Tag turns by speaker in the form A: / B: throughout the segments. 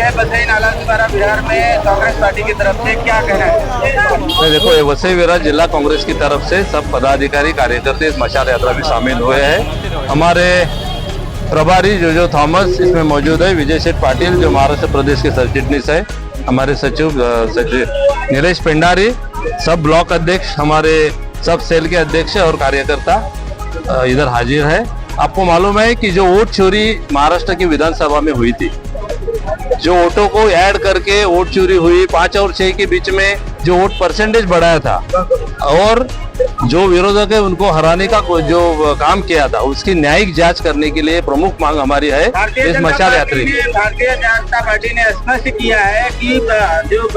A: है बसई नाला द्वारा बिहार में कांग्रेस पार्टी की तरफ से, क्या कहना है?
B: देखो, ये वसई विरार जिला कांग्रेस की तरफ से सब पदाधिकारी कार्यकर्ता इस मशाल यात्रा में शामिल हुए हैं। हमारे प्रभारी जो थॉमस इसमें मौजूद है, विजय सेठ पाटिल जो महाराष्ट्र प्रदेश के सह चिटनीस है, हमारे सचिव नीलेश पेंडारी, सब ब्लॉक अध्यक्ष, हमारे सब सेल के अध्यक्ष और कार्यकर्ता इधर हाजिर है। आपको मालूम है कि जो वोट चोरी महाराष्ट्र की विधानसभा में हुई थी, जो वोटों को ऐड करके वोट चोरी हुई, 5 और 6 के बीच में जो वोट परसेंटेज बढ़ाया था और जो विरोधक है उनको हराने का जो काम किया था, उसकी न्यायिक जांच करने के लिए प्रमुख मांग हमारी है इस मशाल यात्री की।
A: भारतीय जनता पार्टी ने स्पष्ट किया है कि जो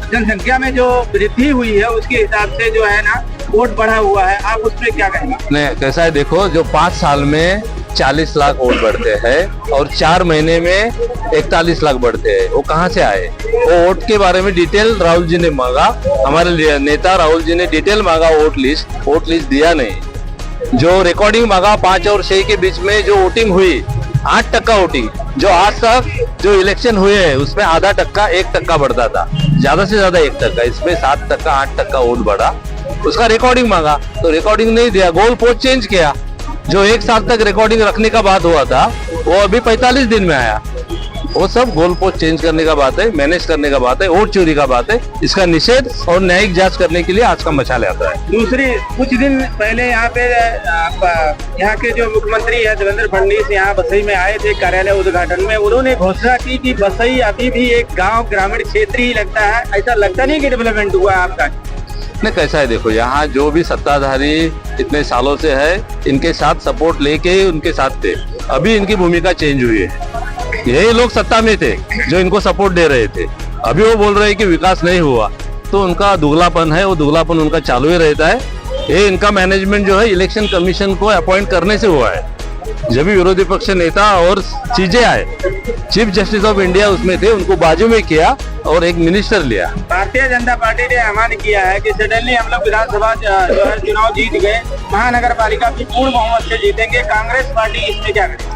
A: जनसंख्या में जो वृद्धि हुई है उसके हिसाब से जो है ना वोट बढ़ा हुआ है। आप उस पर क्या कहेंगे?
B: नहीं, कैसा है देखो, जो 5 साल में 40 लाख वोट बढ़ते हैं और 4 महीने में 41 लाख बढ़ते हैं, वो कहाँ से आए? वो वोट के बारे में डिटेल राहुल जी ने मांगा, हमारे नेता राहुल जी ने डिटेल मांगा वोट लिस्ट दिया नहीं। जो रिकॉर्डिंग मांगा 5 और 6 के बीच में जो वोटिंग हुई 8% वोटिंग, जो आज तक जो इलेक्शन हुए हैं उसमें आधा टक्का 1% बढ़ता था, ज्यादा से ज्यादा 1%, इसमें 7% 8% वोट बढ़ा। उसका रिकॉर्डिंग मांगा तो रिकॉर्डिंग नहीं दिया, गोल पोस्ट चेंज किया। जो 1 साल तक रिकॉर्डिंग रखने का बात हुआ था वो अभी 45 दिन में आया। वो सब गोल पोस्ट चेंज करने का बात है, मैनेज करने का बात है, वोट चोरी का बात है। इसका निषेध और न्यायिक जांच करने के लिए आज का मशाल यात्रा है।
A: दूसरी, कुछ दिन पहले यहाँ पे यहाँ के जो मुख्यमंत्री है देवेंद्र फडणवीस यहाँ बसई में आए थे कार्यालय उद्घाटन में। उन्होंने घोषणा की कि बसई अभी भी एक गाँव ग्रामीण क्षेत्र ही लगता है। ऐसा लगता नहीं कि डेवलपमेंट हुआ आपका?
B: नहीं, कैसा है देखो, यहाँ जो भी सत्ताधारी इतने सालों से है इनके साथ सपोर्ट लेके उनके साथ थे, अभी इनकी भूमिका चेंज हुई है। यही लोग सत्ता में थे जो इनको सपोर्ट दे रहे थे, अभी वो बोल रहे हैं कि विकास नहीं हुआ, तो उनका दुगलापन है, वो दुगलापन उनका चालू ही रहता है। ये इनका मैनेजमेंट जो है इलेक्शन कमीशन को अपॉइंट करने से हुआ है। जब भी विरोधी पक्ष नेता और चीजें आए, चीफ जस्टिस ऑफ इंडिया उसमें थे, उनको बाजू में किया और एक मिनिस्टर लिया।
A: भारतीय जनता पार्टी ने ऐलान किया है कि सडनली हम लोग विधानसभा जो है चुनाव जीत गए, महानगर पालिका भी पूर्ण बहुमत से जीतेंगे। कांग्रेस पार्टी इसमें क्या करेगी?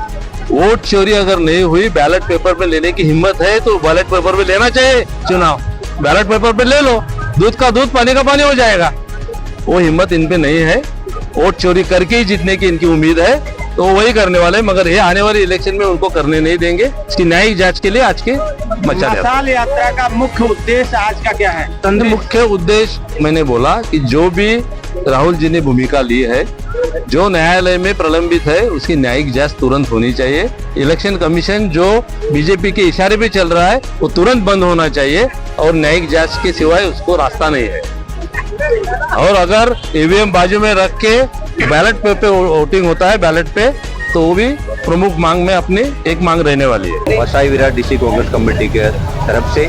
B: वोट चोरी अगर नहीं हुई, बैलेट पेपर पे लेने की हिम्मत है तो बैलेट पेपर पे लेना चाहिए चुनाव। बैलेट पेपर पे ले लो, दूध का दूध पानी का पानी हो जाएगा। वो हिम्मत इन पे नहीं है, वोट चोरी करके ही जीतने की इनकी उम्मीद है, तो वही करने वाले, मगर ये आने वाली इलेक्शन में उनको करने नहीं देंगे। इसकी न्यायिक जांच के लिए आज के
A: मशाल यात्रा का मुख्य उद्देश्य आज का क्या है?
B: मुख्य उद्देश्य मैंने बोला कि जो भी राहुल जी ने भूमिका ली है, जो न्यायालय में प्रलंबित है, उसकी न्यायिक जांच तुरंत होनी चाहिए। इलेक्शन कमीशन जो बीजेपी के इशारे पे चल रहा है वो तुरंत बंद होना चाहिए और न्यायिक जांच के सिवाय उसको रास्ता नहीं है। और अगर ईवीएम बाजू में रख के बैलेट पे वोटिंग होता है बैलेट पे, तो वो भी प्रमुख मांग में अपनी एक मांग रहने वाली है।
C: वसई विरार डिस्ट्रिक्ट कांग्रेस कमेटी के तरफ से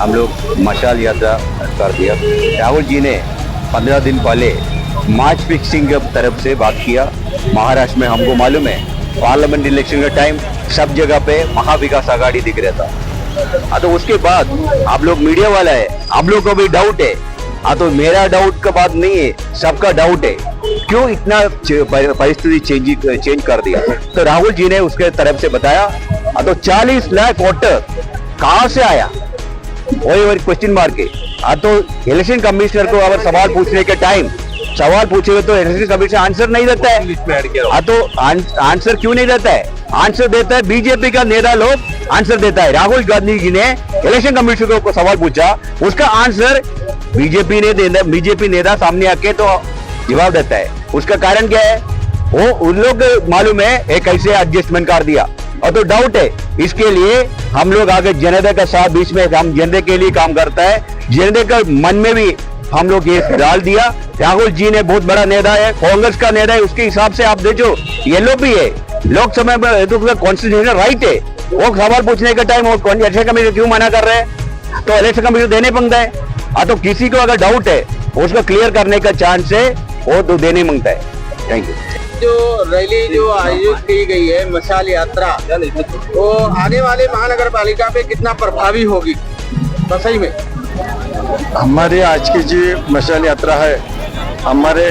C: हम लोग मशाल यात्रा कर दिया। राहुल जी ने 15 दिन पहले मैच फिक्सिंग की तरफ से बात किया। महाराष्ट्र में हमको मालूम है पार्लियामेंट इलेक्शन का टाइम सब जगह पे महाविकास आघाड़ी दिख रहा था। तो उसके बाद आप लोग मीडिया वाला है, आप लोग को भी डाउट है। तो मेरा डाउट का बात नहीं है, सबका डाउट है, क्यों इतना परिस्थिति चेंज कर दिया। तो राहुल जी ने उसके तरफ से बताया, तो 40 लाख वोटर कहां से आया, वही क्वेश्चन मार्क है। तो इलेक्शन कमिश्नर को अगर सवाल पूछने के टाइम सवाल पूछे तो इलेक्शन कमीशन आंसर नहीं देता है। तो आंसर क्यों नहीं देता है? आंसर देता है बीजेपी का नेता लोग आंसर देता है। राहुल गांधी जी ने इलेक्शन कमीशन को सवाल पूछा, उसका आंसर बीजेपी नेता सामने आके तो जवाब देता है। उसका कारण क्या है? वो उन लोग मालूम है एक ऐसे एडजस्टमेंट कर दिया। और तो डाउट है, इसके लिए हम लोग आगे जनता का साथ, बीच में हम जनता के लिए काम करता है, जनता का मन में भी हम लोग ये डाल दिया। राहुल जी ने बहुत बड़ा नेता है, कांग्रेस का नेता है, उसके हिसाब से आप देखो येलो भी है, लोकसभा में तो उसका कॉन्स्टिट्यूशनल राइट है। वो सवाल पूछने का टाइम इलेक्शन कमीशन क्यों मना कर रहे हैं? तो इलेक्शन कमीशन देने मांगता है। तो किसी को अगर डाउट है उसको क्लियर करने का चांस है, वो तो देने मांगता है। Thank you.
A: जो रैली जो आयोजित की गई है मशाल यात्रा, वो आने वाले महानगर पालिका पे कितना प्रभावी होगी बसई में?
D: हमारी आज की जो मशाल यात्रा है, हमारे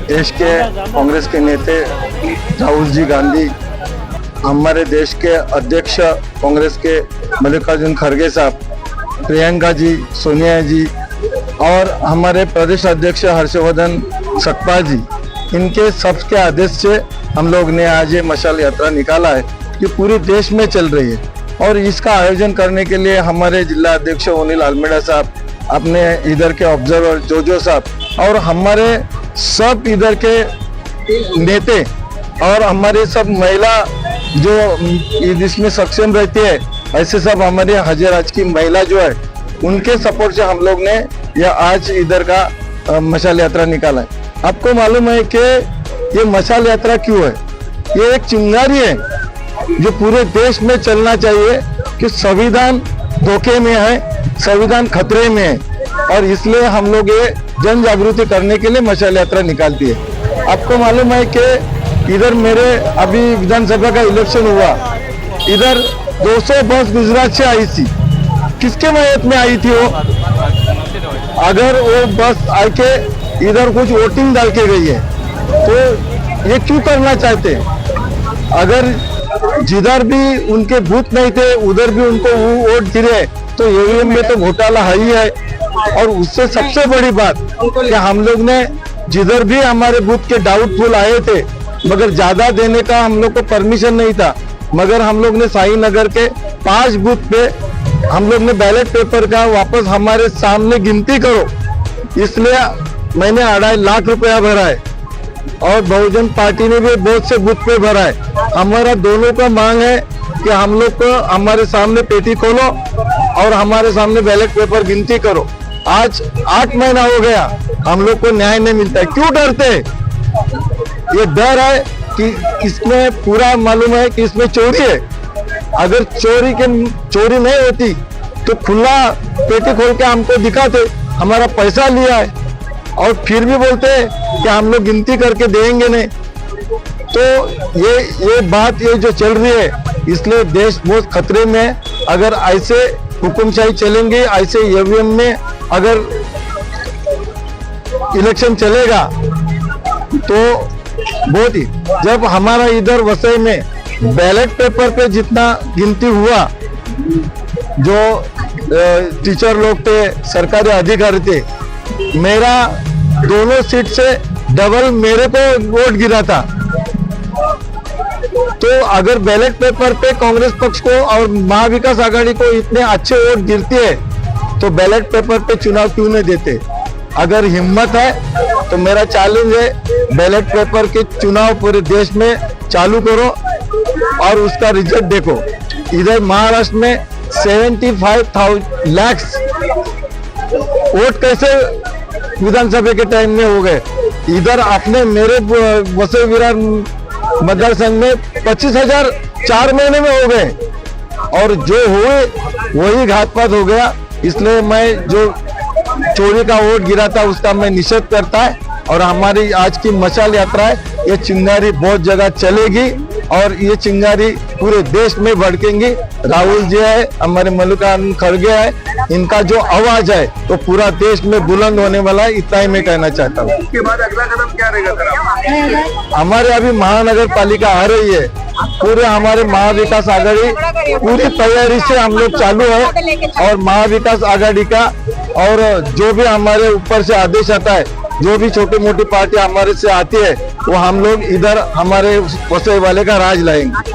D: देश के कांग्रेस के नेता राहुल जी गांधी हमारे देश के अध्यक्ष कांग्रेस के मल्लिकार्जुन खड़गे साहब, प्रियंका जी, सोनिया जी और हमारे प्रदेश अध्यक्ष हर्षवर्धन सकपाल जी, इनके सबके आदेश से हम लोग ने आज ये मशाल यात्रा निकाला है, ये पूरे देश में चल रही है। और इसका आयोजन करने के लिए हमारे जिला अध्यक्ष ओनिल आलमेडा साहब, अपने इधर के ऑब्जर्वर जोजो साहब और हमारे सब इधर के नेते और हमारे सब महिला जो इसमें सक्षम रहती है, ऐसे सब हमारे हजराज की महिला जो है, उनके सपोर्ट से हम लोग ने यह आज इधर का मशाल यात्रा निकाला है। आपको मालूम है कि ये मशाल यात्रा क्यों है? ये एक चिंगारी है जो पूरे देश में चलना चाहिए कि संविधान धोखे में है, संविधान खतरे में है, और इसलिए हम लोग ये जन जागृति करने के लिए मशाल यात्रा निकालती है। आपको मालूम है कि इधर मेरे अभी विधानसभा का इलेक्शन हुआ, इधर 200 बस गुजरात से आई थी। किसके मदद में आई थी वो? अगर वो बस आके इधर कुछ वोटिंग डाल के गई है तो ये क्यों करना चाहते? अगर जिधर भी उनके बूथ नहीं थे उधर भी उनको वोट गिरे तो ईवीएम में तो घोटाला है ही है। और उससे सबसे बड़ी बात कि हम लोग ने जिधर भी हमारे बूथ के डाउटफुल आए थे, मगर ज्यादा देने का हम लोग को परमिशन नहीं था, मगर हम लोग ने साई नगर के 5 बूथ पे हम लोग ने बैलेट पेपर का वापस हमारे सामने गिनती करो, इसलिए मैंने 2.5 लाख रुपया भरा है और बहुजन पार्टी ने भी बहुत से बूथ पे भरा है। हमारा दोनों का मांग है कि हम लोग को हमारे सामने पेटी खोलो और हमारे सामने बैलेट पेपर गिनती करो। आज 8 महीना हो गया, हम लोग को न्याय नहीं मिलता है। क्यों डरते? ये डर है कि इसमें पूरा मालूम है कि इसमें चोरी है। अगर चोरी नहीं होती तो खुला पेटी खोल के हमको दिखाते हमारा पैसा लिया है, और फिर भी बोलते हैं कि हम लोग गिनती करके देंगे नहीं। तो ये बात ये जो चल रही है, इसलिए देश बहुत खतरे में है। अगर ऐसे हुकुमशाही चलेंगे, ऐसे ईवीएम में अगर इलेक्शन चलेगा तो बहुत ही, जब हमारा इधर वसई में बैलेट पेपर पे जितना गिनती हुआ, जो टीचर लोग थे, सरकारी अधिकारी थे, मेरा दोनों सीट से डबल मेरे को वोट गिरा था। तो अगर बैलेट पेपर पे कांग्रेस पक्ष को और महाविकास आघाड़ी को इतने अच्छे वोट गिरते हैं तो बैलेट पेपर पे चुनाव क्यों नहीं देते? अगर हिम्मत है तो मेरा चैलेंज है, बैलेट पेपर के चुनाव पूरे देश में चालू करो और उसका रिजल्ट देखो। इधर महाराष्ट्र में 75 लाख वोट कैसे विधानसभा के टाइम में हो गए? इधर आपने मेरे वसई विरार मतदार संघ में 25,000 4 महीने में हो गए, और जो हुए वही घातपात हो गया। इसलिए मैं जो चोरी का वोट गिरा था उसका मैं निषेध करता है। और हमारी आज की मशाल यात्रा है, ये चिंगारी बहुत जगह चलेगी और ये चिंगारी पूरे देश में भड़केंगी। राहुल जी है, हमारे मल्लिकार्जुन खड़गे है, इनका जो आवाज है तो पूरा देश में बुलंद होने वाला है। इतना ही मैं कहना चाहता हूँ।
A: उसके बाद अगला कदम क्या रहेगा?
D: हमारे अभी महानगर पालिका आ रही है, पूरे हमारे महाविकास आघाड़ी पूरी तैयारी से हम लोग चालू है, और महाविकास आघाड़ी का और जो भी हमारे ऊपर से आदेश आता है, जो भी छोटी मोटी पार्टी हमारे से आती है, वो हम लोग इधर हमारे वसई वाले का राज लाएंगे।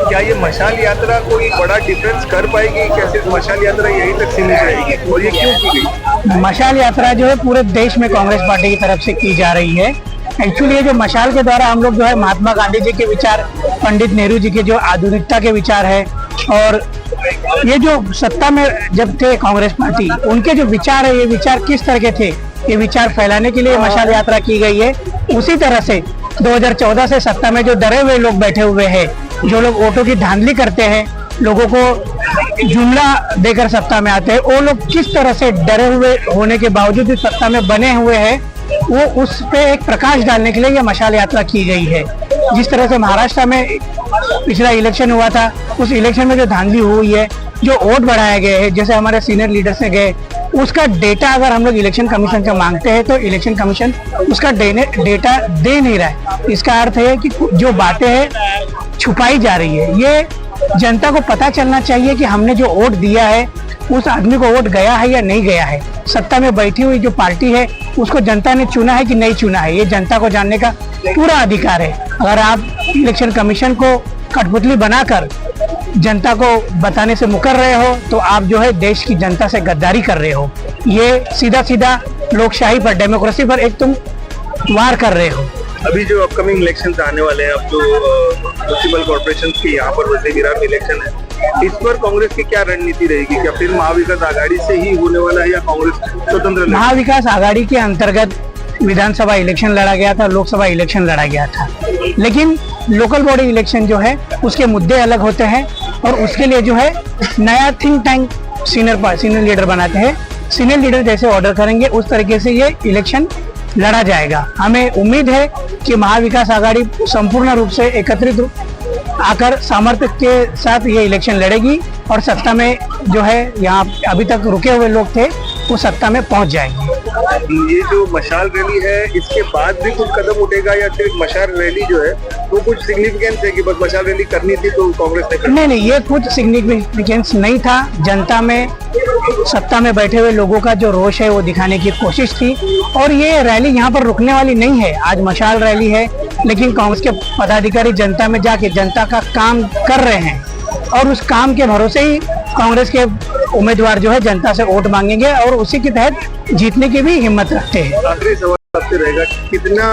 A: क्या ये मशाल यात्रा कोई बड़ा डिफरेंस कर पाएगी? कैसे मशाल यात्रा यहीं तक सीमित रहेगी और ये क्यों की गई?
E: मशाल यात्रा जो है पूरे देश में कांग्रेस पार्टी की तरफ से की जा रही है। एक्चुअली ये जो मशाल के द्वारा हम लोग जो है महात्मा गांधी जी के विचार, पंडित नेहरू जी के जो आधुनिकता के विचार है, और ये जो सत्ता में जब थे कांग्रेस पार्टी, उनके जो विचार है, ये विचार किस तरह के थे, ये विचार फैलाने के लिए मशाल यात्रा की गई है। उसी तरह से 2014 से सत्ता में जो डरे हुए लोग बैठे हुए हैं, जो लोग वोटों की धांधली करते हैं, लोगों को जुमला देकर सत्ता में आते हैं, वो लोग किस तरह से डरे हुए होने के बावजूद भी सत्ता में बने हुए हैं, वो उस पे एक प्रकाश डालने के लिए यह मशाल यात्रा की गई है। जिस तरह से महाराष्ट्र में पिछला इलेक्शन हुआ था, उस इलेक्शन में जो धांधली हुई है, जो वोट बढ़ाए गए हैं, जैसे हमारे सीनियर लीडर्स ने गए, उसका डेटा अगर हम लोग इलेक्शन कमीशन से मांगते हैं तो इलेक्शन कमीशन उसका डेटा दे नहीं रहा है। इसका अर्थ है कि जो बातें हैं छुपाई जा रही है। ये जनता को पता चलना चाहिए कि हमने जो वोट दिया है उस आदमी को वोट गया है या नहीं गया है। सत्ता में बैठी हुई जो पार्टी है उसको जनता ने चुना है कि नहीं चुना है, ये जनता को जानने का पूरा अधिकार है। अगर आप इलेक्शन कमीशन को कठपुतली बनाकर जनता को बताने से मुकर रहे हो तो आप जो है देश की जनता से गद्दारी कर रहे हो। ये सीधा सीधा लोकशाही पर, डेमोक्रेसी पर एक तुम वार कर रहे हो।
F: अभी जो अपकमिंग इलेक्शन आने वाले हैं, अब जो म्युनिसिपल कॉर्पोरेशन की यहाँ पर वैसे गिराम इलेक्शन है, इस पर कांग्रेस की क्या रणनीति रहेगी? क्या फिर महाविकास आघाड़ी से ही होने वाला है या कांग्रेस स्वतंत्र?
E: महाविकास आघाड़ी के अंतर्गत विधानसभा इलेक्शन लड़ा गया था, लोकसभा इलेक्शन लड़ा गया था, लेकिन लोकल बॉडी इलेक्शन जो है उसके मुद्दे अलग होते हैं और उसके लिए जो है नया थिंक टैंक सीनियर लीडर बनाते हैं। सीनियर लीडर जैसे ऑर्डर करेंगे उस तरीके से ये इलेक्शन लड़ा जाएगा। हमें उम्मीद है कि महाविकास आघाड़ी संपूर्ण रूप से एकत्रित आकर सामर्थ्य के साथ ये इलेक्शन लड़ेगी और सत्ता में जो है यहाँ अभी तक रुके हुए लोग थे वो सत्ता में पहुंच जाएंगे।
F: ये जो मशाल रैली है इसके बाद भी कुछ कदम उठेगा या सिर्फ मशाल रैली जो है वो कुछ सिग्निफिकेंस है कि बस मशाल रैली करनी थी तो कांग्रेस ने? नहीं, ये कुछ सिग्निफिकेंस नहीं था। जनता में, सत्ता में बैठे हुए लोगों का जो रोष है वो दिखाने की कोशिश थी और ये रैली यहाँ पर रुकने वाली नहीं है। आज मशाल रैली है लेकिन कांग्रेस के पदाधिकारी जनता में जाके जनता का काम कर रहे हैं और उस काम के भरोसे ही कांग्रेस के उम्मीदवार जो है जनता से वोट मांगेंगे और उसी के तहत जीतने की भी हिम्मत रखते हैं। आखिरी सवाल आपसे रहेगा, कितना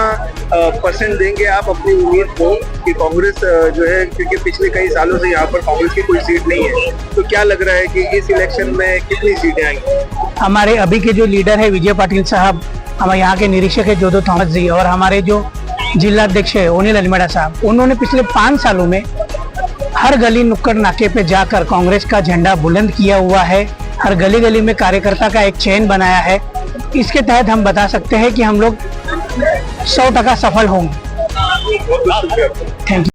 F: परसेंट देंगे आप अपनी उम्मीद को कि कांग्रेस जो है, क्योंकि पिछले कई सालों से यहाँ पर कांग्रेस की कोई सीट नहीं है, तो क्या लग रहा है कि इस इलेक्शन में कितनी सीटें आएंगी?
E: हमारे अभी के जो लीडर है विजय पाटिल साहब, हमारे यहाँ के निरीक्षक है जोधो थॉमस जी और हमारे जो जिलाध्यक्ष है अनिल अलीमेड़ा साहब, उन्होंने पिछले 5 सालों में हर गली नुक्कड़ नाके पे जाकर कांग्रेस का झंडा बुलंद किया हुआ है। हर गली गली में कार्यकर्ता का एक चेन बनाया है। इसके तहत हम बता सकते हैं कि हम लोग 100% सफल होंगे। Thank you.